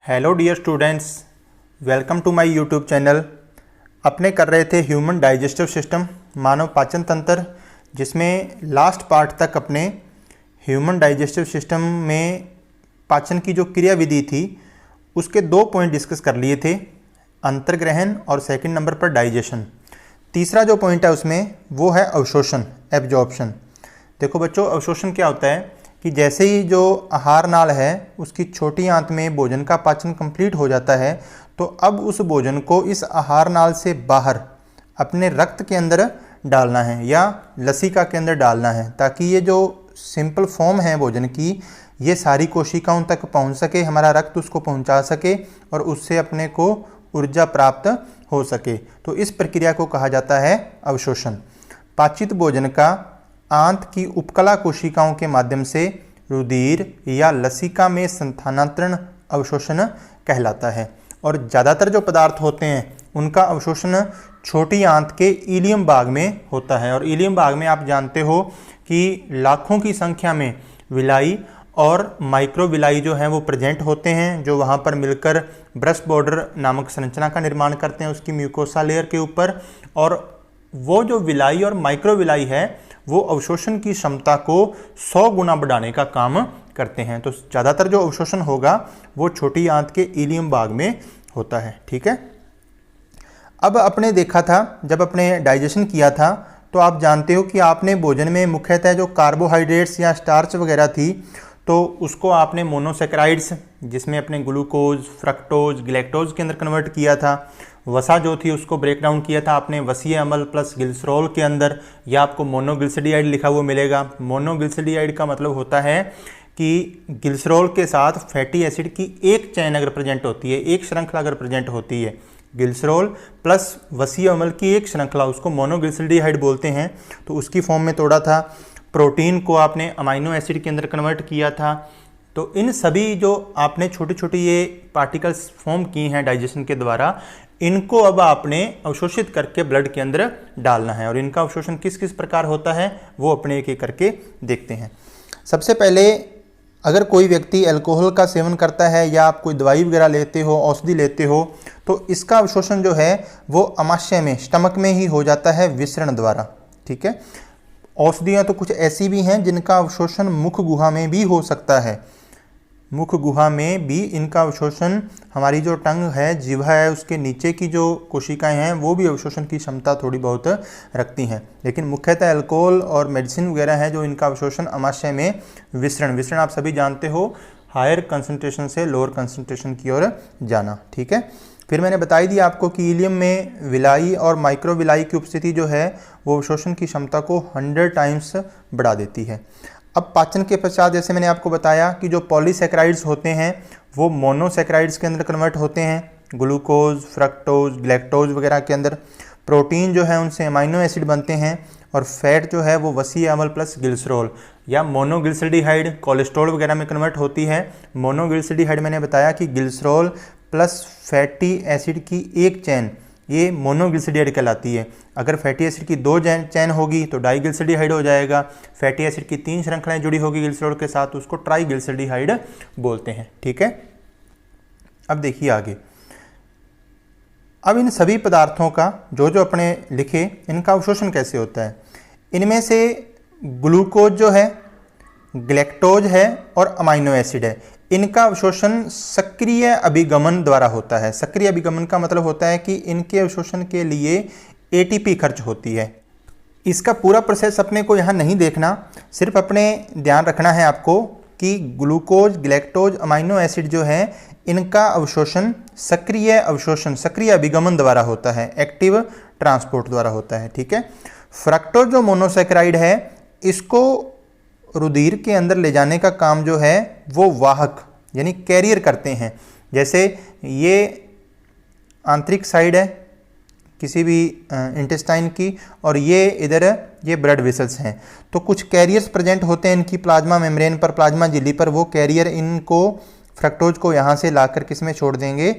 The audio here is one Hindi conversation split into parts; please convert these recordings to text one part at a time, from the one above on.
Hello dear students, welcome to my YouTube channel. अपने कर रहे थे ह्यूमन डाइजेस्टिव सिस्टम, मानव पाचन तंत्र, जिसमें लास्ट पार्ट तक अपने ह्यूमन डाइजेस्टिव सिस्टम में पाचन की जो क्रिया विधि थी उसके 2 पॉइंट डिस्कस कर लिए थे, अंतर्ग्रहण और सेकंड नंबर पर डाइजेशन। तीसरा जो पॉइंट है उसमें वो है अवशोषण, एब्जॉर्प्शन। देखो बच्चों, अवशोषण क्या होता है कि जैसे ही जो आहार नाल है उसकी छोटी आंत में भोजन का पाचन कंप्लीट हो जाता है, तो अब उस भोजन को इस आहार नाल से बाहर अपने रक्त के अंदर डालना है या लसिका के अंदर डालना है, ताकि ये जो सिंपल फॉर्म है भोजन की ये सारी कोशिकाओं तक पहुंच सके, हमारा रक्त उसको पहुंचा सके और उससे अपने को ऊर्जा प्राप्त हो सके। तो इस प्रक्रिया को कहा जाता है अवशोषण। पाचित भोजन का आंत की उपकला कोशिकाओं के माध्यम से रुधिर या लसिका में स्थानांतरण अवशोषण कहलाता है। और ज़्यादातर जो पदार्थ होते हैं उनका अवशोषण छोटी आंत के इलियम भाग में होता है। और इलियम भाग में आप जानते हो कि लाखों की संख्या में विलाई और माइक्रोविलाई जो हैं वो प्रेजेंट होते हैं, जो वहाँ पर मिलकर ब्रश बॉर्डर नामक संरचना का निर्माण करते हैं उसकी म्यूकोसा लेयर के ऊपर। और वो जो विलाई और माइक्रोविलाई है वो अवशोषण की क्षमता को 100 गुना बढ़ाने का काम करते हैं। तो ज़्यादातर जो अवशोषण होगा वो छोटी आंत के इलियम भाग में होता है। ठीक है, अब आपने देखा था, जब अपने डाइजेशन किया था तो आप जानते हो कि आपने भोजन में मुख्यतः जो कार्बोहाइड्रेट्स या स्टार्च वगैरह थी तो उसको आपने मोनोसेक्राइड्स, जिसमें अपने ग्लूकोज, फ्रक्टोज, ग्लैक्टोज के अंदर कन्वर्ट किया था। वसा जो थी उसको ब्रेक डाउन किया था आपने वसीय अम्ल प्लस ग्लिसरॉल के अंदर, या आपको मोनोग्लिसरीडाइड लिखा हुआ मिलेगा। मोनोग्लिसरीडाइड का मतलब होता है कि ग्लिसरॉल के साथ फैटी एसिड की एक चैन अगर प्रेजेंट होती है, एक श्रृंखला अगर प्रेजेंट होती है, ग्लिसरॉल प्लस वसीय अम्ल की एक श्रृंखला, उसको मोनोग्लिसरीडाइड बोलते हैं। तो उसकी फॉर्म में तोड़ा था। प्रोटीन को आपने अमाइनो एसिड के अंदर कन्वर्ट किया था। तो इन सभी जो आपने छोटी छोटी ये पार्टिकल्स फॉर्म की हैं डाइजेशन के द्वारा, इनको अब आपने अवशोषित करके ब्लड के अंदर डालना है। और इनका अवशोषण किस किस प्रकार होता है वो अपने एक एक करके देखते हैं। सबसे पहले, अगर कोई व्यक्ति अल्कोहल का सेवन करता है या आप कोई दवाई वगैरह लेते हो, औषधि लेते हो, तो इसका अवशोषण जो है वो अमाशय में, स्टमक में ही हो जाता है विसरण द्वारा। ठीक है, औषधियाँ तो कुछ ऐसी भी हैं जिनका अवशोषण मुख गुहा में भी हो सकता है। मुख गुहा में भी इनका अवशोषण, हमारी जो टंग है, जिह्वा है, उसके नीचे की जो कोशिकाएं हैं वो भी अवशोषण की क्षमता थोड़ी बहुत रखती हैं। लेकिन मुख्यतः अल्कोहल और मेडिसिन वगैरह है जो इनका अवशोषण अमाशय में विसरण आप सभी जानते हो, हायर कंसंट्रेशन से लोअर कंसंट्रेशन की ओर जाना। ठीक है, फिर मैंने बताई दी आपको कि इलियम में विलाई और माइक्रोविलाई की उपस्थिति जो है वो अवशोषण की क्षमता को 100 टाइम्स बढ़ा देती है। अब पाचन के पश्चात जैसे मैंने आपको बताया कि जो पॉलीसेक्राइड्स होते हैं वो मोनोसेक्राइड्स के अंदर कन्वर्ट होते हैं, ग्लूकोज, फ्रक्टोज, ग्लैक्टोज वगैरह के अंदर। प्रोटीन जो है उनसे अमाइनो एसिड बनते हैं, और फैट जो है वो वसीय अम्ल प्लस ग्लिसरॉल या मोनोग्लिसरीडाइड कोलेस्ट्रॉल वगैरह में कन्वर्ट होती है। मोनोग्लिसरीडाइड मैंने बताया कि ग्लिसरॉल प्लस फैटी एसिड की एक चैन, ये मोनोग्लिसरीडाइड कहलाती है। अगर फैटी एसिड की 2 चैन होगी तो डाइग्लिसरीडाइड हो जाएगा। फैटी एसिड की 3 श्रृंखलाएं जुड़ी होगी ग्लिसरॉल के साथ, उसको ट्राइग्लिसरीडाइड बोलते हैं। ठीक है, अब देखिए आगे। अब इन सभी पदार्थों का जो जो अपने लिखे, इनका अवशोषण कैसे होता है। इनमें से ग्लूकोज जो है, ग्लैक्टोज है और अमाइनो एसिड है, इनका अवशोषण सक्रिय अभिगमन द्वारा होता है। सक्रिय अभिगमन का मतलब होता है कि इनके अवशोषण के लिए एटीपी खर्च होती है। इसका पूरा प्रोसेस अपने को यहाँ नहीं देखना, सिर्फ अपने ध्यान रखना है आपको कि ग्लूकोज, ग्लैक्टोज, अमाइनो एसिड जो है इनका अवशोषण सक्रिय अवशोषण, सक्रिय अभिगमन द्वारा होता है, एक्टिव ट्रांसपोर्ट द्वारा होता है। ठीक है, फ्रक्टोज जो मोनोसेक्राइड है इसको रुधिर के अंदर ले जाने का काम जो है वो वाहक यानी कैरियर करते हैं। जैसे ये आंतरिक साइड है किसी भी इंटेस्टाइन की, और ये इधर ये ब्लड वेसल्स हैं। तो कुछ कैरियर्स प्रेजेंट होते हैं इनकी प्लाज्मा मेम्ब्रेन पर, प्लाज्मा झिल्ली पर। वो कैरियर इनको, फ्रक्टोज को यहाँ से लाकर किस में छोड़ देंगे,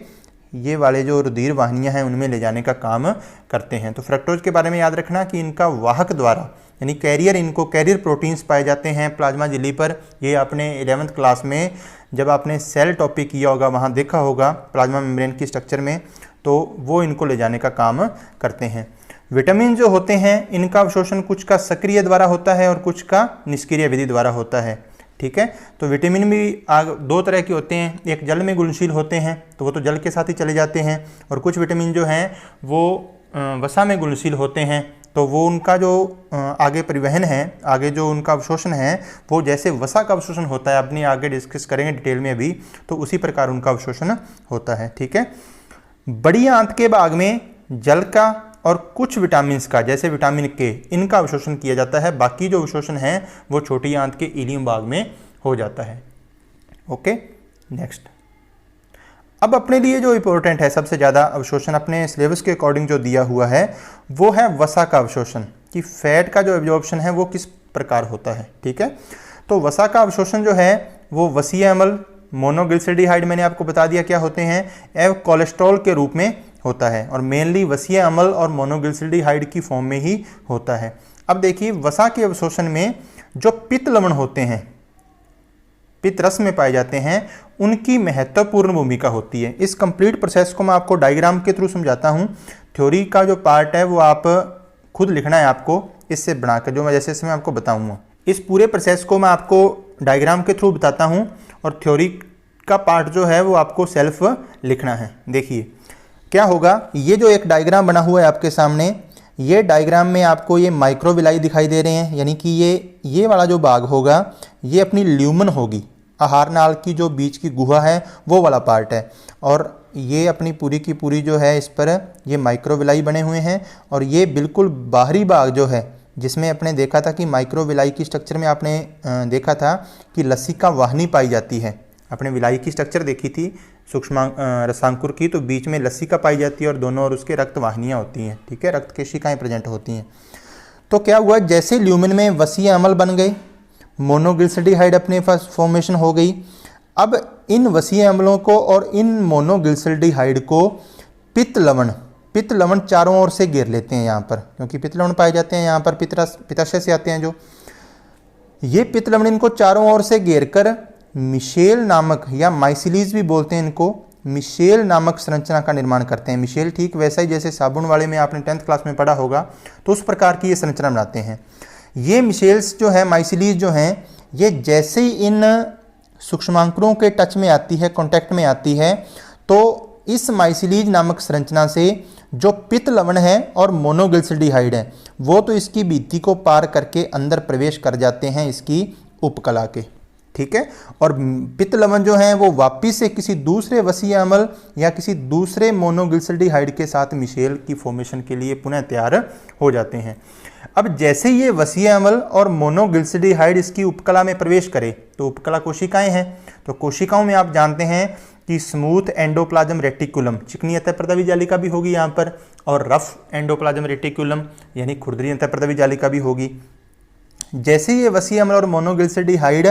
ये वाले जो रुधिर वाहिनियाँ हैं उनमें ले जाने का काम करते हैं। तो फ्रक्टोज के बारे में याद रखना कि इनका वाहक द्वारा यानी कैरियर, इनको कैरियर प्रोटीन्स पाए जाते हैं प्लाज्मा झिल्ली पर। ये आपने 11th क्लास में जब आपने सेल टॉपिक किया होगा वहाँ देखा होगा प्लाज्मा मेम्ब्रेन की स्ट्रक्चर में, तो वो इनको ले जाने का काम करते हैं। विटामिन जो होते हैं इनका अवशोषण कुछ का सक्रिय द्वारा होता है और कुछ का निष्क्रिय विधि द्वारा होता है। ठीक है, तो विटामिन भी दो तरह के होते हैं, एक जल में घुलनशील होते हैं तो वो तो जल के साथ ही चले जाते हैं, और कुछ विटामिन जो हैं वो वसा में घुलनशील होते हैं, तो वो उनका जो आगे परिवहन है, आगे जो उनका अवशोषण है वो जैसे वसा का अवशोषण होता है, अपनी आगे डिस्कस करेंगे डिटेल में अभी, तो उसी प्रकार उनका अवशोषण होता है। ठीक है, बड़ी आंत के भाग में जल का और कुछ विटामिन्स का, जैसे विटामिन के, इनका अवशोषण किया जाता है। बाकी जो अवशोषण है वो छोटी आंत के इलियम भाग में हो जाता है। Okay, next. अब अपने लिए जो इंपॉर्टेंट है, सबसे ज़्यादा अवशोषण अपने सिलेबस के अकॉर्डिंग जो दिया हुआ है वो है वसा का अवशोषण, कि फैट का जो एब्जॉर्प्शन है वो किस प्रकार होता है। ठीक है, तो वसा का अवशोषण जो है वो वसीय अम्ल, मोनोग्लिसरीडिहाइड मैंने आपको बता दिया क्या होते हैं, एवं कोलेस्ट्रॉल के रूप में होता है, और मेनली वसीय अम्ल और मोनोग्लिसरीडिहाइड की फॉर्म में ही होता है। अब देखिए, वसा के अवशोषण में जो पित्त लवण होते हैं, पित्त रस में पाए जाते हैं, उनकी महत्वपूर्ण भूमिका होती है। इस कंप्लीट प्रोसेस को मैं आपको डायग्राम के थ्रू समझाता हूँ। थ्योरी का जो पार्ट है वो आप खुद लिखना है आपको, इससे बनाकर जो मैं जैसे मैं आपको बताऊँगा। इस पूरे प्रोसेस को मैं आपको डायग्राम के थ्रू बताता हूँ, और थ्योरी का पार्ट जो है वो आपको सेल्फ लिखना है। देखिए क्या होगा, ये जो एक डायग्राम बना हुआ है आपके सामने, ये डायग्राम में आपको ये माइक्रोविलाई दिखाई दे रहे हैं, यानी कि ये वाला जो भाग होगा ये अपनी ल्यूमन होगी, आहार नाल की जो बीच की गुहा है वो वाला पार्ट है, और ये अपनी पूरी की पूरी जो है इस पर ये माइक्रोविलाई बने हुए हैं। और ये बिल्कुल बाहरी भाग जो है, जिसमें अपने देखा था कि माइक्रोविलाई की स्ट्रक्चर में आपने देखा था कि लसिका वाहिनी पाई जाती है। अपने विलाई की स्ट्रक्चर देखी थी सूक्ष्म रसांकुर की, तो बीच में लसिका पाई जाती है और दोनों और उसके रक्त वाहिनियाँ होती हैं। ठीक है, रक्त केशिकाएँ प्रेजेंट होती हैं। तो क्या हुआ, जैसे ल्यूमिन में वसीय अम्ल बन गए, मोनोग्लिसरीडिहाइड अपने पास फॉर्मेशन हो गई। अब इन वसीय अम्लों को और इन मोनोग्लिसरीडिहाइड को पित्त लवण चारों ओर से घेर लेते हैं यहाँ पर, क्योंकि पित्त लवण पाए जाते हैं यहाँ पर, पित्ताशय से आते हैं जो ये पित्त लवण, इनको चारों ओर से घेर कर मिशेल नामक, या माइसिलीज भी बोलते हैं इनको, मिशेल नामक संरचना का निर्माण करते हैं। मिशेल ठीक वैसा ही जैसे साबुन वाले में आपने 10th क्लास में पढ़ा होगा, तो उस प्रकार की ये संरचना बनाते हैं। ये मिशेल्स जो है, माइसिलीज जो हैं, ये जैसे ही इन सूक्ष्मांकुरों के टच में आती है, कांटेक्ट में आती है, तो इस माइसिलीज नामक संरचना से जो पित्त लवण है और मोनोग्लिसरीडिहाइड है वो तो इसकी भित्ति को पार करके अंदर प्रवेश कर जाते हैं इसकी उपकला के। ठीक है, और पित्त लवण जो है वो वापिस से किसी दूसरे वसीय अम्ल या किसी दूसरे मोनोग्लिसरीडिहाइड के साथ मिशेल की फॉर्मेशन के लिए पुनः तैयार हो जाते हैं। अब जैसे ये वसीय अम्ल और मोनोग्लिसरीडिहाइड इसकी उपकला में प्रवेश करे, तो उपकला कोशिकाएं हैं, तो कोशिकाओं में आप जानते हैं कि स्मूथ एंडोप्लाज्म रेटिकुलम, चिकनी अंतःप्रदवी जालिका भी होगी यहाँ पर, और रफ एंडोप्लाज्म रेटिकुलम यानी खुरदरी अंतःप्रदवी जालिका भी होगी। जैसे ये वसीय अम्ल और मोनोग्लिसरीडिहाइड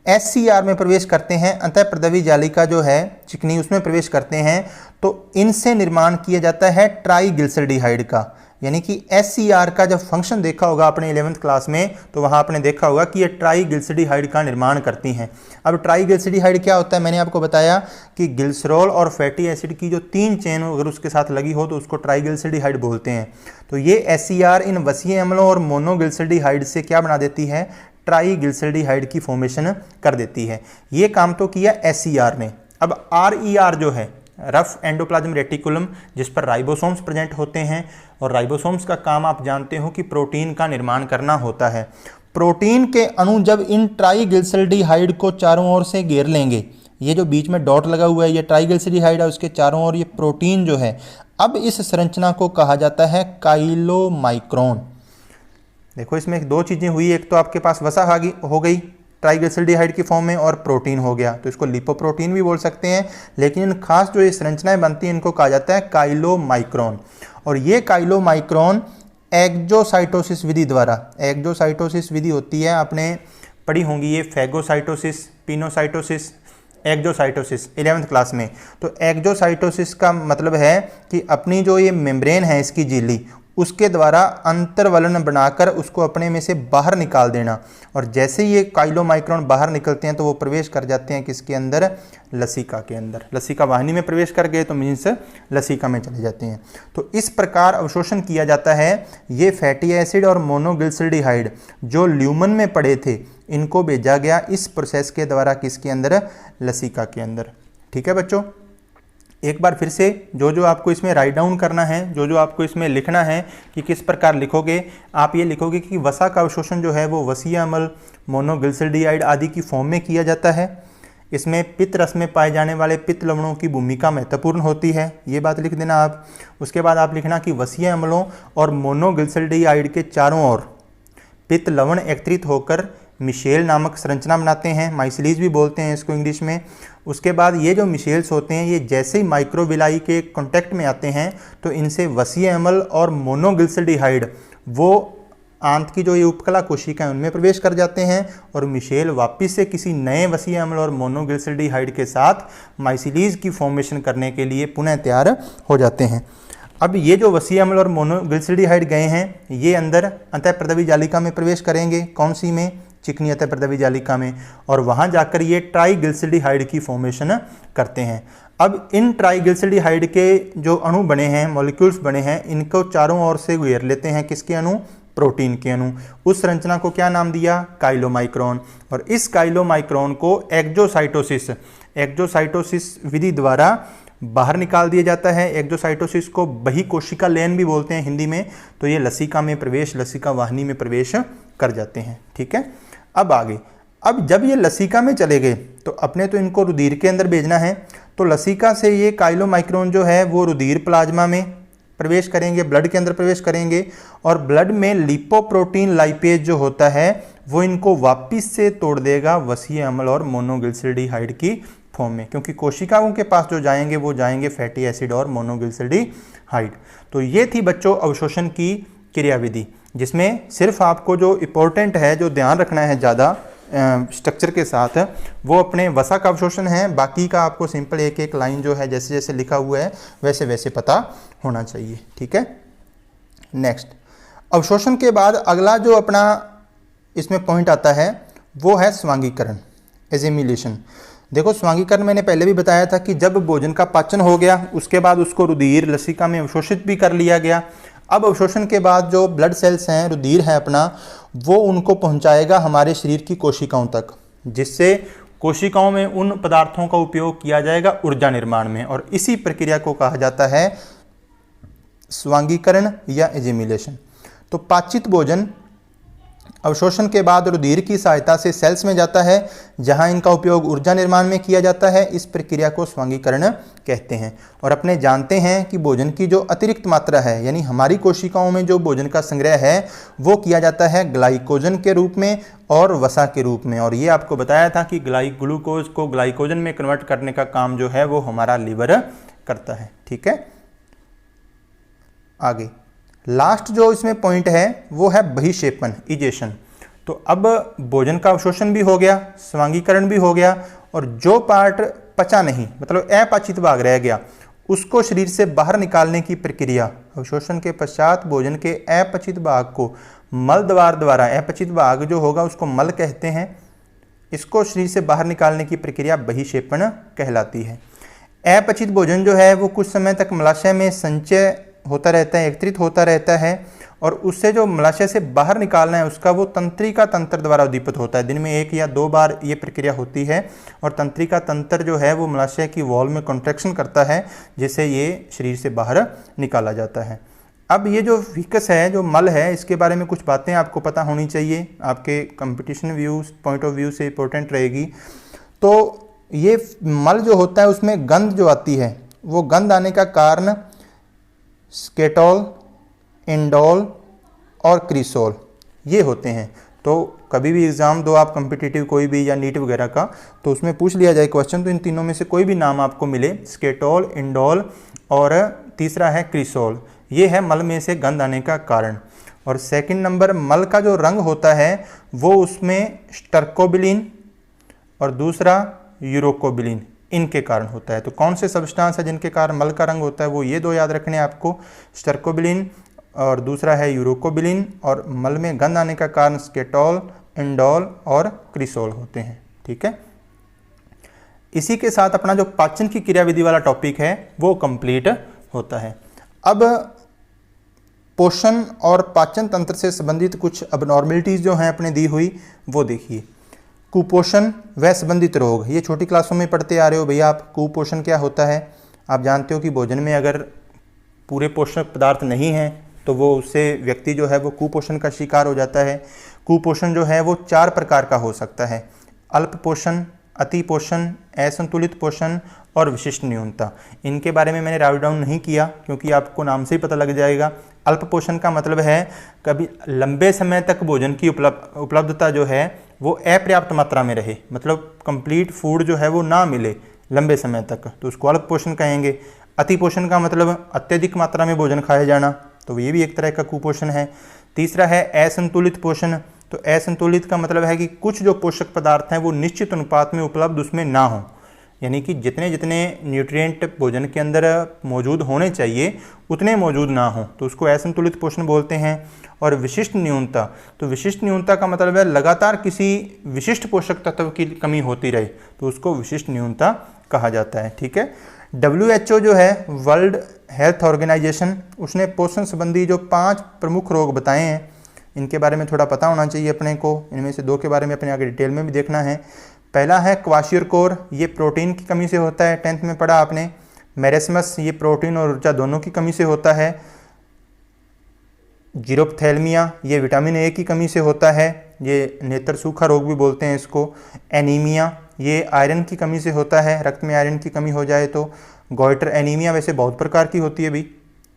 SCR में प्रवेश करते हैं, अंतःप्रदवी जालिका जो है चिकनी उसमें प्रवेश करते हैं, तो इनसे निर्माण किया जाता है ट्राइग्लिसरीडिहाइड का। यानी कि SCR का जब फंक्शन देखा होगा आपने 11th क्लास में, तो वहाँ आपने देखा होगा कि ये ट्राइग्लिसरीडिहाइड का निर्माण करती हैं। अब ट्राइग्लिसरीडिहाइड क्या होता है, मैंने आपको बताया कि ग्लिसरॉल और फैटी एसिड की जो 3 चेन अगर उसके साथ लगी हो तो उसको ट्राइग्लिसरीडिहाइड बोलते हैं। तो ये SCR इन वसीय अम्लों और मोनोग्लिसरीडिहाइड से क्या बना देती है, ट्राइग्लिसरीडिहाइड की फॉर्मेशन कर देती है। ये काम तो किया SCR ने। अब RER जो है, रफ एंडोप्लाज्म रेटिकुलम, जिस पर राइबोसोम्स प्रेजेंट होते हैं, और राइबोसोम्स का काम आप जानते हो कि प्रोटीन का निर्माण करना होता है। प्रोटीन के अणु जब इन ट्राइग्लिसरीडिहाइड को चारों ओर से घेर लेंगे, ये जो बीच में डॉट लगा हुआ है ये ट्राइग्लिसरीडिहाइड है, उसके चारों ओर ये प्रोटीन जो है, अब इस संरचना को कहा जाता है काइलोमाइक्रोन। देखो इसमें 2 चीज़ें हुई, एक तो आपके पास वसा हो गई ट्राइग्लिसरीडिहाइड की फॉर्म में, और प्रोटीन हो गया, तो इसको लिपोप्रोटीन भी बोल सकते हैं, लेकिन इन खास जो ये संरचनाएं बनती हैं इनको कहा जाता है काइलोमाइक्रोन। और ये काइलोमाइक्रोन एक्जोसाइटोसिस विधि द्वारा, एक्जोसाइटोसिस विधि होती है, आपने पढ़ी होंगी ये phagocytosis, pinocytosis, exocytosis 11th class में। तो एक्जोसाइटोसिस का मतलब है कि अपनी जो ये मेम्ब्रेन है इसकी झिल्ली, उसके द्वारा अंतर्वलन बनाकर उसको अपने में से बाहर निकाल देना। और जैसे ही ये काइलोमाइक्रोन बाहर निकलते हैं तो वो प्रवेश कर जाते हैं किसके अंदर, लसिका के अंदर। लसिका वाहिनी में प्रवेश कर गए तो मीन्स लसिका में चले जाते हैं। तो इस प्रकार अवशोषण किया जाता है। ये फैटी एसिड और मोनोग्लिसरॉल्डिहाइड जो ल्यूमन में पड़े थे, इनको भेजा गया इस प्रोसेस के द्वारा किसके अंदर, लसिका के अंदर। ठीक है बच्चों, एक बार फिर से जो जो आपको इसमें राइट डाउन करना है, जो जो आपको इसमें लिखना है कि किस प्रकार लिखोगे, आप ये लिखोगे कि वसा का अवशोषण जो है वो वसीय अम्ल, मोनोग्लिसरॉल्डिहाइड आदि की फॉर्म में किया जाता है। इसमें पित्त रस में पाए जाने वाले पित्त लवणों की भूमिका महत्वपूर्ण होती है, ये बात लिख देना आप। उसके बाद आप लिखना कि वसीय अम्लों और मोनोग्लिसरॉल्डिहाइड के चारों ओर पित्त लवण एकत्रित होकर मिशेल नामक संरचना बनाते हैं, माइसिलीज भी बोलते हैं इसको इंग्लिश में। उसके बाद ये जो मिशेल्स होते हैं, ये जैसे ही माइक्रोविलाई के कांटेक्ट में आते हैं तो इनसे वसीय अम्ल और मोनोग्लिसरॉल्डिहाइड वो आंत की जो ये उपकला कोशिकाएं उनमें प्रवेश कर जाते हैं और मिशेल वापस से किसी नए वसीय अम्ल और मोनोग्लिसरॉल्डिहाइड के साथ माइसिलीज की फॉर्मेशन करने के लिए पुनः तैयार हो जाते हैं। अब ये जो वसीय अम्ल और मोनोग्लिसरॉल्डिहाइड गए हैं, ये अंदर अंतःप्रदवी जालिका में प्रवेश करेंगे। कौन सी में, चिकनी अंतःप्रदवी जालिका में, और वहां जाकर ये ट्राइग्लिसरॉल्डिहाइड की फॉर्मेशन करते हैं। अब इन ट्राइग्लिसरॉल्डिहाइड के जो अणु बने हैं, मॉलिक्यूल्स बने हैं, इनको चारों ओर से घेर लेते हैं किसके अणु, प्रोटीन के अणु। उस संरचना को क्या नाम दिया, काइलोमाइक्रोन। और इस काइलोमाइक्रोन को एक्जोसाइटोसिस विधि द्वारा बाहर निकाल दिया जाता है। एक्जोसाइटोसिस को बहिकोशिका लयन भी बोलते हैं हिंदी में। तो ये लसिका में प्रवेश, लसिका वाहिनी में प्रवेश कर जाते हैं। ठीक है, अब आगे, अब जब ये लसिका में चले गए तो अपने तो इनको रुधिर के अंदर भेजना है, तो लसिका से ये काइलोमाइक्रोन जो है वो रुधिर प्लाज्मा में प्रवेश करेंगे, ब्लड के अंदर प्रवेश करेंगे, और ब्लड में लिपोप्रोटीन लाइपेज जो होता है वो इनको वापिस से तोड़ देगा वसीय अम्ल और मोनोग्लिसरॉल्डिहाइड की फॉर्म में, क्योंकि कोशिकाओं के पास जो जाएंगे वो जाएंगे फैटी एसिड और मोनोग्लिसरॉल्डिहाइड। तो ये थी बच्चों अवशोषण की क्रियाविधि, जिसमें सिर्फ आपको जो इम्पोर्टेंट है, जो ध्यान रखना है ज़्यादा स्ट्रक्चर के साथ, वो अपने वसा का अवशोषण है। बाकी का आपको सिंपल एक एक लाइन जो है जैसे जैसे लिखा हुआ है वैसे वैसे पता होना चाहिए। ठीक है, नेक्स्ट, अवशोषण के बाद अगला जो अपना इसमें पॉइंट आता है वो है स्वांगीकरण, एजिमिलेशन। देखो, स्वांगीकरण मैंने पहले भी बताया था कि जब भोजन का पाचन हो गया उसके बाद उसको रुधिर लसिका में अवशोषित भी कर लिया गया। अब अवशोषण के बाद जो ब्लड सेल्स हैं, रुधिर है अपना, वो उनको पहुंचाएगा हमारे शरीर की कोशिकाओं तक, जिससे कोशिकाओं में उन पदार्थों का उपयोग किया जाएगा ऊर्जा निर्माण में, और इसी प्रक्रिया को कहा जाता है स्वांगीकरण या एजिमिलेशन। तो पाचित भोजन अवशोषण के बाद रुधिर की सहायता से सेल्स में जाता है, जहां इनका उपयोग ऊर्जा निर्माण में किया जाता है। इस प्रक्रिया को स्वांगीकरण कहते हैं। और अपने जानते हैं कि भोजन की जो अतिरिक्त मात्रा है, यानी हमारी कोशिकाओं में जो भोजन का संग्रह है, वो किया जाता है ग्लाइकोजन के रूप में और वसा के रूप में। और ये आपको बताया था कि ग्लूकोज को ग्लाइकोजन में कन्वर्ट करने का काम जो है वो हमारा लीवर करता है। ठीक है, आगे लास्ट जो इसमें पॉइंट है वो है बहिक्षेपण, इजेशन। तो अब भोजन का अवशोषण भी हो गया, स्वांगीकरण भी हो गया, और जो पार्ट पचा नहीं, मतलब अपाचित भाग रह गया, उसको शरीर से बाहर निकालने की प्रक्रिया। अवशोषण के पश्चात भोजन के अपचित भाग को मल द्वारा, अपचित भाग जो होगा उसको मल कहते हैं, इसको शरीर से बाहर निकालने की प्रक्रिया बहिक्षेपण कहलाती है। अपचित भोजन जो है वो कुछ समय तक मलाशय में संचय होता रहता है, एकत्रित होता रहता है, और उससे जो मलाशय से बाहर निकालना है उसका वो तंत्रिका तंत्र द्वारा उद्दीपित होता है। दिन में 1 या 2 बार ये प्रक्रिया होती है, और तंत्रिका तंत्र जो है वो मलाशय की वॉल में कॉन्ट्रैक्शन करता है, जिससे ये शरीर से बाहर निकाला जाता है। अब ये जो फिकस है, जो मल है, इसके बारे में कुछ बातें आपको पता होनी चाहिए, आपके competition view point of view से इंपॉर्टेंट रहेगी। तो ये मल जो होता है उसमें गंध जो आती है, वो गंध आने का कारण स्केटोल, इंडोल और क्रीसोल ये होते हैं। तो कभी भी एग्ज़ाम दो आप कॉम्पिटिटिव कोई भी या नीट वगैरह का, तो उसमें पूछ लिया जाए क्वेश्चन, तो इन तीनों में से कोई भी नाम आपको मिले, स्केटोल, इंडोल और तीसरा है क्रीसोल, ये है मल में से गंध आने का कारण। और सेकंड नंबर, मल का जो रंग होता है वो उसमें स्टर्कोबिलिन और दूसरा यूरोकोबिलिन, इनके कारण होता है। तो कौन से सब्सटेंस है जिनके कारण मल का रंग होता है, वो ये 2 याद रखने आपको, स्टर्कोबिलिन और दूसरा है यूरोकोबिलिन, और मल में गंध आने का कारण स्केटोल, इंडोल और क्रिसोल होते हैं। ठीक है, इसी के साथ अपना जो पाचन की क्रियाविधि वाला टॉपिक है वो कंप्लीट होता है। अब पोषण और पाचन तंत्र से संबंधित कुछ अबनॉर्मलिटीज़ जो हैं अपने दी हुई वो देखिए। कुपोषण व संबंधित रोग, ये छोटी क्लासों में पढ़ते आ रहे हो भैया आप। कुपोषण क्या होता है? आप जानते हो कि भोजन में अगर पूरे पोषक पदार्थ नहीं हैं तो वो उससे व्यक्ति जो है वो कुपोषण का शिकार हो जाता है। कुपोषण जो है वो 4 प्रकार का हो सकता है: अल्प पोषण, अति पोषण, असंतुलित पोषण और विशिष्ट न्यूनता। इनके बारे में मैंने राइट डाउन नहीं किया क्योंकि आपको नाम से ही पता लग जाएगा। अल्प पोषण का मतलब है कभी लंबे समय तक भोजन की उपलब्धता जो है वो अपर्याप्त मात्रा में रहे, मतलब कंप्लीट फूड जो है वो ना मिले लंबे समय तक, तो उसको अल्प पोषण कहेंगे। अति पोषण का मतलब अत्यधिक मात्रा में भोजन खाया जाना, तो ये भी एक तरह का कुपोषण है। तीसरा है असंतुलित पोषण। तो असंतुलित का मतलब है कि कुछ जो पोषक पदार्थ हैं वो निश्चित अनुपात में उपलब्ध उसमें ना हो, यानी कि जितने जितने न्यूट्रिएंट भोजन के अंदर मौजूद होने चाहिए उतने मौजूद ना हो, तो उसको असंतुलित पोषण बोलते हैं। और विशिष्ट न्यूनता, तो विशिष्ट न्यूनता का मतलब है लगातार किसी विशिष्ट पोषक तत्व की कमी होती रहे, तो उसको विशिष्ट न्यूनता कहा जाता है। ठीक है, WHO जो है वर्ल्ड हेल्थ ऑर्गेनाइजेशन, उसने पोषण संबंधी जो 5 प्रमुख रोग बताए हैं इनके बारे में थोड़ा पता होना चाहिए अपने को। इनमें से 2 के बारे में अपने आगे डिटेल में भी देखना है। पहला है क्वाशियोरकोर, ये प्रोटीन की कमी से होता है, 10th में पढ़ा आपने। मेरेस्मस, ये प्रोटीन और ऊर्जा दोनों की कमी से होता है। जीरोप्थेल्मिया, ये विटामिन ए की कमी से होता है, ये नेत्र सूखा रोग भी बोलते हैं इसको। एनीमिया, ये आयरन की कमी से होता है, रक्त में आयरन की कमी हो जाए तो। गॉइटर एनीमिया वैसे बहुत प्रकार की होती है भी,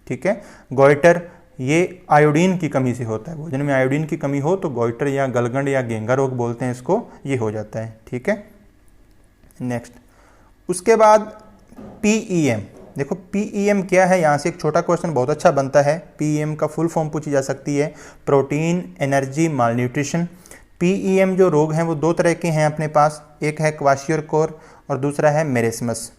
ठीक है। गॉइटर ये आयोडीन की कमी से होता है, भोजन में आयोडीन की कमी हो तो गॉइटर या गलगंड या घेंगा रोग बोलते हैं इसको, ये हो जाता है। ठीक है, नेक्स्ट उसके बाद PEM। देखो PEM क्या है, यहाँ से एक छोटा क्वेश्चन बहुत अच्छा बनता है। PEM का फुल फॉर्म पूछी जा सकती है, प्रोटीन एनर्जी माल न्यूट्रिशन। PEM जो रोग हैं वो 2 तरह के हैं अपने पास, एक है क्वाशियोरकोर और दूसरा है मेरेस्मस।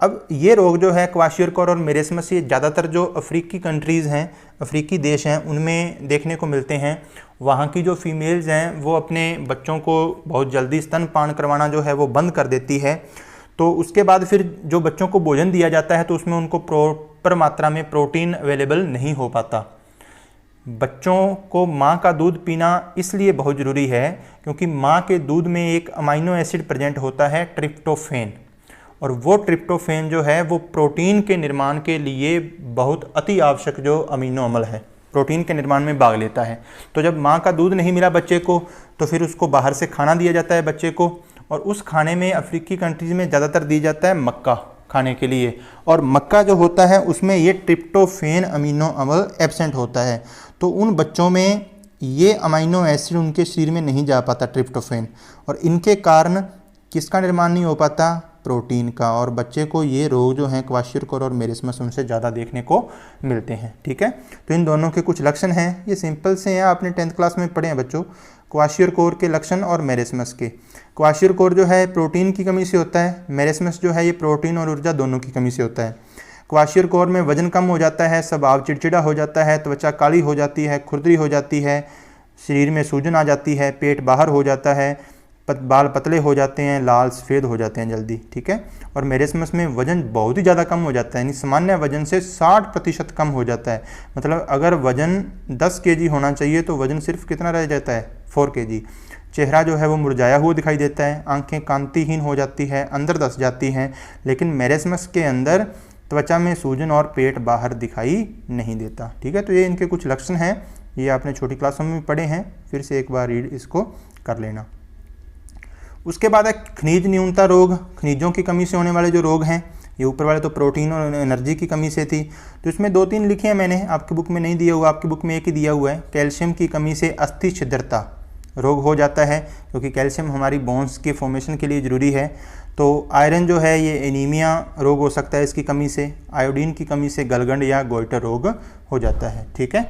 अब ये रोग जो है क्वाशियोरकोर और मेरेस्मस, ये ज़्यादातर जो अफ्रीकी कंट्रीज़ हैं, अफ्रीकी देश हैं, उनमें देखने को मिलते हैं। वहाँ की जो फीमेल्स हैं वो अपने बच्चों को बहुत जल्दी स्तनपान करवाना जो है वो बंद कर देती है, तो उसके बाद फिर जो बच्चों को भोजन दिया जाता है तो उसमें उनको प्रॉपर मात्रा में प्रोटीन अवेलेबल नहीं हो पाता। बच्चों को माँ का दूध पीना इसलिए बहुत ज़रूरी है क्योंकि माँ के दूध में एक अमीनो एसिड प्रेजेंट होता है ट्रिप्टोफेन, और वो ट्रिप्टोफेन जो है वो प्रोटीन के निर्माण के लिए बहुत अति आवश्यक जो अमीनो अम्ल है, प्रोटीन के निर्माण में भाग लेता है। तो जब माँ का दूध नहीं मिला बच्चे को तो फिर उसको बाहर से खाना दिया जाता है बच्चे को, और उस खाने में अफ्रीकी कंट्रीज़ में ज़्यादातर दी जाता है मक्का खाने के लिए, और मक्का जो होता है उसमें ये ट्रिप्टोफेन अमीनो अम्ल एब्सेंट होता है, तो उन बच्चों में ये अमीनो एसिड उनके शरीर में नहीं जा पाता ट्रिप्टोफेन, और इनके कारण किसका निर्माण नहीं हो पाता, प्रोटीन का, और बच्चे को ये रोग जो हैं क्वाशियोरकोर और मेरेस्मस उनसे ज़्यादा देखने को मिलते हैं। ठीक है, तो इन दोनों के कुछ लक्षण हैं, ये सिंपल से हैं, आपने 10th क्लास में पढ़े हैं बच्चों, क्वाशियोरकोर के लक्षण और मेरेस्मस के। क्वाशियोरकोर जो है प्रोटीन की कमी से होता है, मेरेस्मस जो है ये प्रोटीन और ऊर्जा दोनों की कमी से होता है। क्वाशियोरकोर में वजन कम हो जाता है, स्वभाव चिड़चिड़ा हो जाता है, त्वचा काली हो जाती है, खुरदरी हो जाती है, शरीर में सूजन आ जाती है, पेट बाहर हो जाता है, बाल पतले हो जाते हैं, लाल सफ़ेद हो जाते हैं जल्दी। ठीक है, और मेरेस्मस में वजन बहुत ही ज़्यादा कम हो जाता है, यानी सामान्य वजन से 60% कम हो जाता है। मतलब अगर वजन 10 kg होना चाहिए तो वजन सिर्फ कितना रह जाता है, 4 kg। चेहरा जो है वो मुरझाया हुआ दिखाई देता है, आंखें कांतिहीन हो जाती है, अंदर धंस जाती हैं, लेकिन मेरेस्मस के अंदर त्वचा में सूजन और पेट बाहर दिखाई नहीं देता। ठीक है, तो ये इनके कुछ लक्षण हैं, ये आपने छोटी क्लासों में पढ़े हैं, फिर से एक बार रीड इसको कर लेना। उसके बाद है खनिज न्यूनता रोग, खनिजों की कमी से होने वाले जो रोग हैं, ये ऊपर वाले तो प्रोटीन और एनर्जी की कमी से थी, तो इसमें 2-3 लिखे हैं मैंने, आपकी बुक में नहीं दिया हुआ, आपकी बुक में एक ही दिया हुआ है। कैल्शियम की कमी से अस्थि छिद्रता रोग हो जाता है, क्योंकि कैल्शियम हमारी बोन्स के फॉर्मेशन के लिए ज़रूरी है। तो आयरन जो है ये एनीमिया रोग हो सकता है इसकी कमी से, आयोडीन की कमी से गलगंड या गोइटर रोग हो जाता है। ठीक है,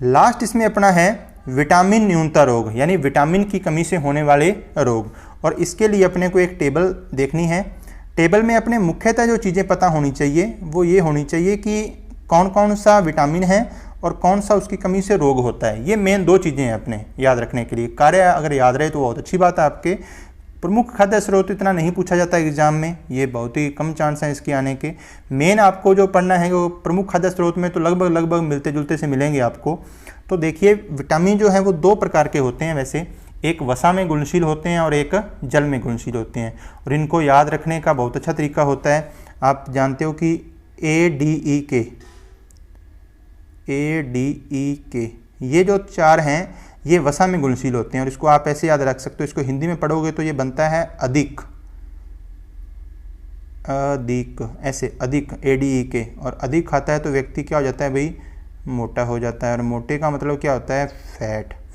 लास्ट इसमें अपना है विटामिन न्यूनता रोग, यानी विटामिन की कमी से होने वाले रोग, और इसके लिए अपने को एक टेबल देखनी है। टेबल में अपने मुख्यतः जो चीज़ें पता होनी चाहिए वो ये होनी चाहिए कि कौन कौन सा विटामिन है और कौन सा उसकी कमी से रोग होता है। ये मेन 2 चीज़ें हैं अपने याद रखने के लिए। कार्य अगर याद रहे तो बहुत अच्छी बात है आपके। प्रमुख खाद्य स्रोत इतना नहीं पूछा जाता एग्जाम में, ये बहुत ही कम चांस हैं इसके आने के। मेन आपको जो पढ़ना है वो प्रमुख खाद्य स्रोत में तो लगभग मिलते जुलते से मिलेंगे आपको। तो देखिए विटामिन जो है वो 2 प्रकार के होते हैं वैसे, एक वसा में घुलनशील होते हैं और एक जल में घुलनशील होते हैं। और इनको याद रखने का बहुत अच्छा तरीका होता है, आप जानते हो कि ADEK ये जो 4 हैं ये वसा में घुलनशील होते हैं और इसको आप ऐसे याद रख सकते हो। इसको हिंदी में पढ़ोगे तो ये बनता है अधिक, ऐसे अधिक ADEK। और अधिक खाता है तो व्यक्ति क्या हो जाता है भाई, मोटा हो जाता है। और मोटे का मतलब क्या होता है,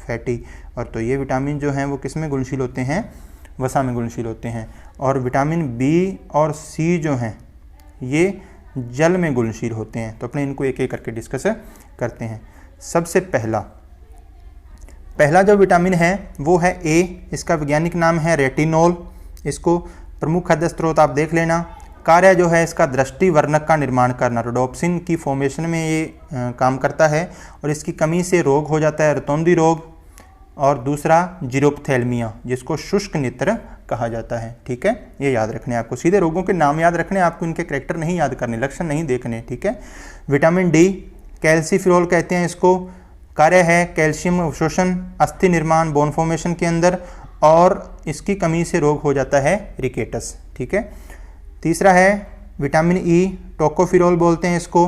फैटी। और तो ये विटामिन जो हैं वो किस में घुलनशील होते हैं, वसा में घुलनशील होते हैं। और विटामिन B और C जो हैं ये जल में घुलनशील होते हैं। तो अपने इनको एक एक करके डिस्कस करते हैं। सबसे पहला जो विटामिन है वो है A, इसका वैज्ञानिक नाम है रेटिनोल। इसको प्रमुख खाद्य स्रोत आप देख लेना। कार्य जो है इसका दृष्टि वर्णक का निर्माण करना, रोडोप्सिन की फॉर्मेशन में ये काम करता है। और इसकी कमी से रोग हो जाता है रतौंधी रोग, और दूसरा जीरोप्थेल्मिया जिसको शुष्क नेत्र कहा जाता है। ठीक है, ये याद रखने आपको, सीधे रोगों के नाम याद रखने, आपको इनके करैक्टर नहीं याद करने, लक्षण नहीं देखने। ठीक है। विटामिन D कैल्सीफिरोल कहते हैं इसको। कार्य है कैल्शियम अवशोषण, अस्थि निर्माण, बोन फॉर्मेशन के अंदर, और इसकी कमी से रोग हो जाता है रिकेटस। ठीक है। तीसरा है विटामिन E, टोकोफिरोल बोलते हैं इसको।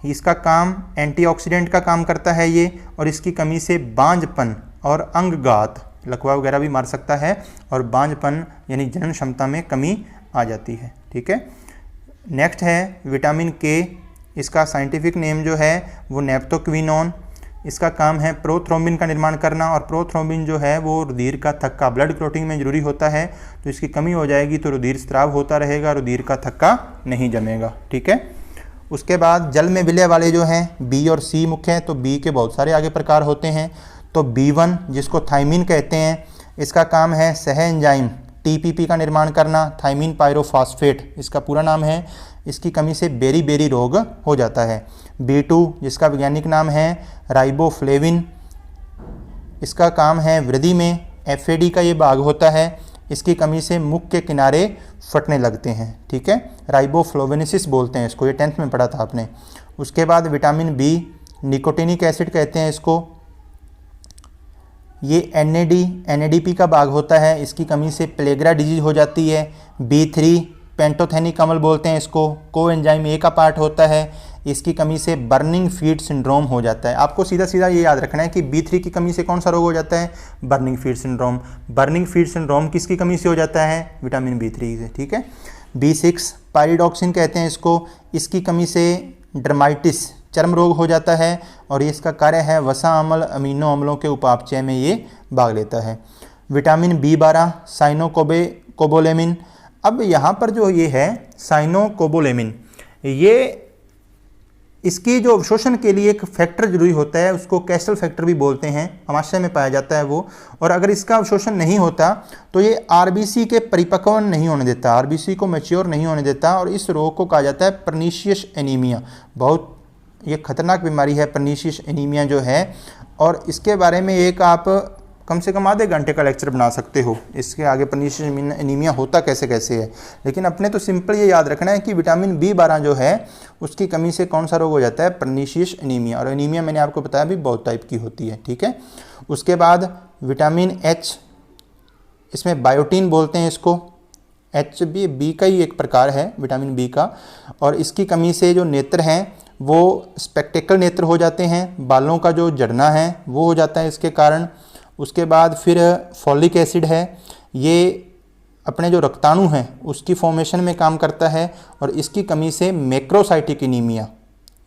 इसका काम एंटीऑक्सीडेंट का काम करता है ये, और इसकी कमी से बांझपन और अंगघात, लकवा वगैरह भी मार सकता है, और बांझपन यानी जनन क्षमता में कमी आ जाती है। ठीक है। नेक्स्ट है विटामिन K, इसका साइंटिफिक नेम जो है वो नेप्टोक्विनोन। इसका काम है प्रोथ्रोम्बिन का निर्माण करना, और प्रोथ्रोम्बिन जो है वो रुधिर का थक्का, ब्लड क्लॉटिंग में जरूरी होता है। तो इसकी कमी हो जाएगी तो रुधिर स्राव होता रहेगा, रुधिर का थक्का नहीं जमेगा। ठीक है। उसके बाद जल में विलय वाले जो हैं B और C मुख्य हैं। तो B के बहुत सारे आगे प्रकार होते हैं। तो B1 जिसको थायमीन कहते हैं, इसका काम है सह एंजाइम TPP का निर्माण करना, थायमीन पायरोफॉस्फेट इसका पूरा नाम है। इसकी कमी से बेरी रोग हो जाता है। B2 जिसका वैज्ञानिक नाम है राइबोफ्लेविन, इसका काम है वृद्धि में, FAD का ये भाग होता है। इसकी कमी से मुख के किनारे फटने लगते हैं। ठीक है, राइबोफ्लोवेनेसिस बोलते हैं इसको, ये 10th में पढ़ा था आपने। उसके बाद विटामिन B निकोटिनिक एसिड कहते हैं इसको। ये NADP का भाग होता है। इसकी कमी से प्लेग्रा डिजीज हो जाती है। B3 पेंटोथेनिक अम्ल बोलते हैं इसको, कोएंजाइम A का पार्ट होता है। इसकी कमी से बर्निंग फीट सिंड्रोम हो जाता है। आपको सीधा सीधा ये याद रखना है कि B3 की कमी से कौन सा रोग हो जाता है, burning feet syndrome. Burning feet syndrome किसकी कमी से हो जाता है, विटामिन B3 से। ठीक है। B6 पायरिडॉक्सिन कहते हैं इसको। इसकी कमी से डर्माइटिस चर्म रोग हो जाता है, और इसका कार्य है वसा अम्ल अमीनो अम्लों के उपापचय में ये भाग लेता है। Vitamin B12 साइनोकोबोलेमिन। अब यहाँ पर जो ये है साइनोकोबोलेमिन, ये इसकी जो अवशोषण के लिए एक फैक्टर जरूरी होता है, उसको कैस्टल फैक्टर भी बोलते हैं, अमाशय में पाया जाता है वो। और अगर इसका अवशोषण नहीं होता तो ये RBC के परिपक्व नहीं होने देता, RBC को मैच्योर नहीं होने देता, और इस रोग को कहा जाता है पर्नीशियस एनीमिया। बहुत ये खतरनाक बीमारी है पर्नीशियस एनीमिया जो है, और इसके बारे में एक आप कम से कम आधे घंटे का लेक्चर बना सकते हो, इसके आगे पर्नीशियस एनीमिया होता कैसे कैसे है। लेकिन अपने तो सिंपल ये याद रखना है कि विटामिन B12 जो है उसकी कमी से कौन सा रोग हो जाता है, पर्नीशियस एनीमिया। और एनीमिया मैंने आपको बताया भी बहुत टाइप की होती है। ठीक है। उसके बाद विटामिन H, इसमें बायोटीन बोलते हैं इसको। H भी B का ही एक प्रकार है विटामिन B का, और इसकी कमी से जो नेत्र हैं वो स्पेक्टेकल नेत्र हो जाते हैं, बालों का जो झड़ना है वो हो जाता है इसके कारण। उसके बाद फिर फॉलिक एसिड है, ये अपने जो रक्ताणु हैं उसकी फॉर्मेशन में काम करता है, और इसकी कमी से मैक्रोसाइटिक एनीमिया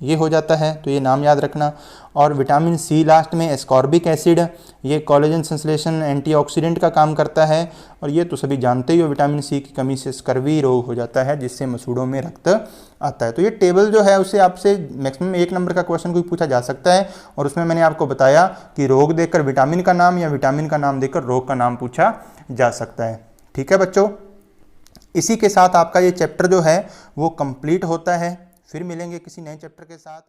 ये हो जाता है। तो ये नाम याद रखना। और विटामिन C लास्ट में एस्कॉर्बिक एसिड, ये कोलेजन संश्लेषण एंटीऑक्सीडेंट का काम करता है, और ये तो सभी जानते ही हो विटामिन C की कमी से स्कर्वी रोग हो जाता है, जिससे मसूड़ों में रक्त आता है। तो ये टेबल जो है उससे आपसे मैक्सिमम 1 नंबर का क्वेश्चन कोई पूछा जा सकता है, और उसमें मैंने आपको बताया कि रोग देखकर विटामिन का नाम या विटामिन का नाम देखकर रोग का नाम पूछा जा सकता है। ठीक है बच्चों, इसी के साथ आपका ये चैप्टर जो है वो कंप्लीट होता है। फिर मिलेंगे किसी नए चैप्टर के साथ।